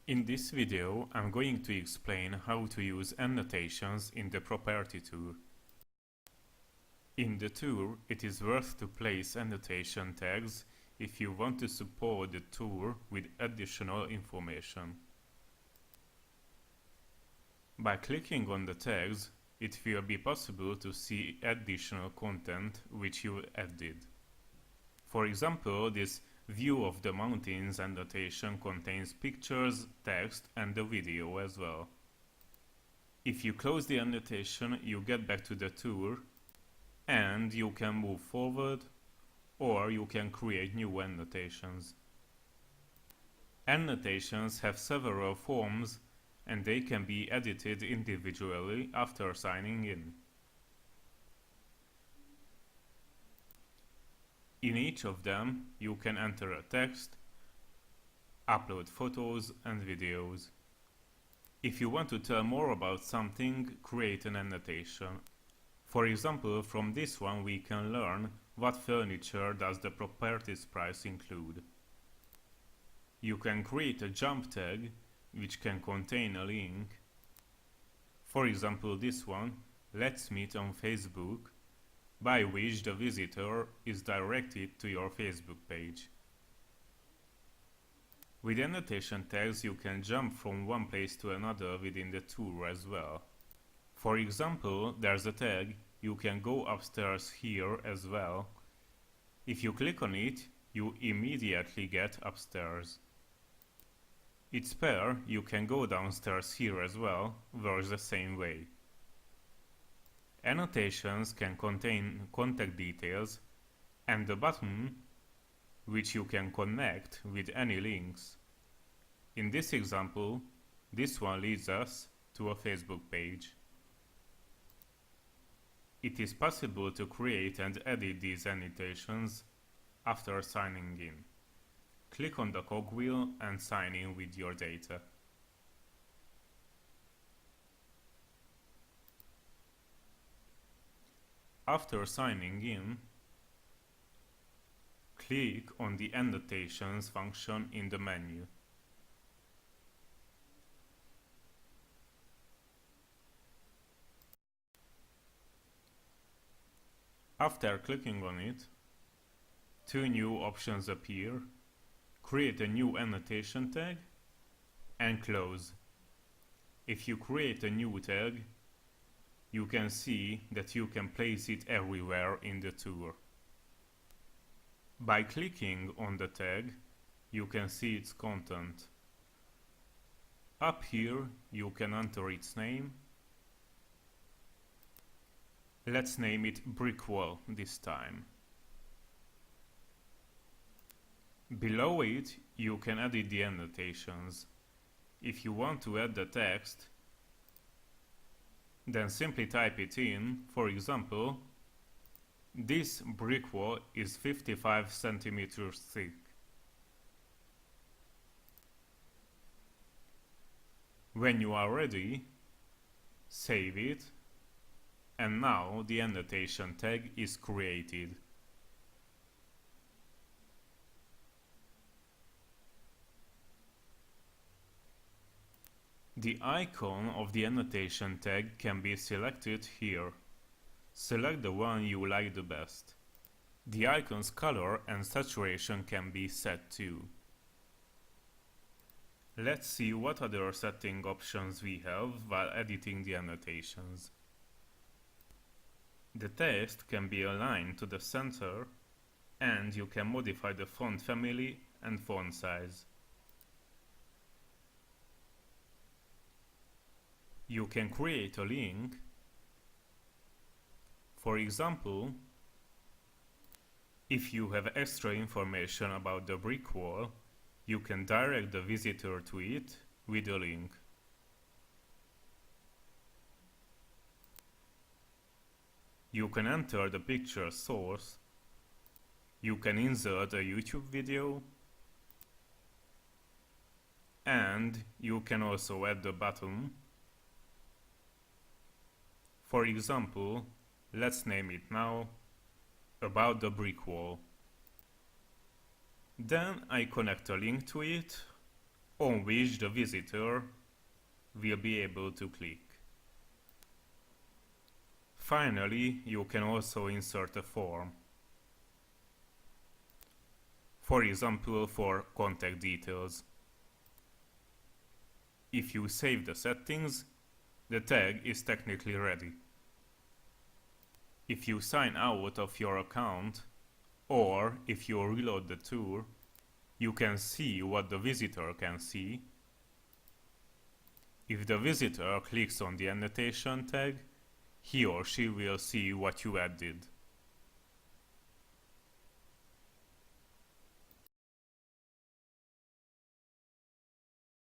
In this video, I'm going to explain how to use annotations in the property tour. In the tour, it is worth to place annotation tags if you want to support the tour with additional information. By clicking on the tags, it will be possible to see additional content which you added. For example, this View of the Mountains annotation contains pictures, text, and a video as well. If you close the annotation, you get back to the tour, and you can move forward, or you can create new annotations. Annotations have several forms, and they can be edited individually after signing in. In each of them, you can enter a text, upload photos and videos. If you want to tell more about something, create an annotation. For example, from this one we can learn what furniture does the properties price include. You can create a jump tag, which can contain a link. For example, this one, "Let's meet on Facebook," by which the visitor is directed to your Facebook page. With annotation tags, you can jump from one place to another within the tour as well. For example, there's a tag, "You can go upstairs here" as well. If you click on it, you immediately get upstairs. It's fair, you can go downstairs here as well, works the same way. Annotations can contain contact details and a button which you can connect with any links. In this example, this one leads us to a Facebook page. It is possible to create and edit these annotations after signing in. Click on the cogwheel and sign in with your data. After signing in, click on the Annotations function in the menu. After clicking on it, two new options appear: create a new annotation tag and close. If you create a new tag, you can see that you can place it everywhere in the tour. By clicking on the tag, you can see its content. Up here, you can enter its name. Let's name it Brick Wall this time. Below it, you can edit the annotations. If you want to add the text, then simply type it in. For example, "This brick wall is 55 centimeters thick." When you are ready, save it, and now the annotation tag is created. The icon of the annotation tag can be selected here. Select the one you like the best. The icon's color and saturation can be set too. Let's see what other setting options we have while editing the annotations. The text can be aligned to the center, and you can modify the font family and font size. You can create a link. For example, if you have extra information about the brick wall, you can direct the visitor to it with a link. You can enter the picture source. You can insert a YouTube video, and you can also add the button. For example, let's name it now "About the Brick Wall." Then I connect a link to it on which the visitor will be able to click. Finally, you can also insert a form. For example, for contact details. If you save the settings, the tag is technically ready. If you sign out of your account, or if you reload the tour, you can see what the visitor can see. If the visitor clicks on the annotation tag, he or she will see what you added.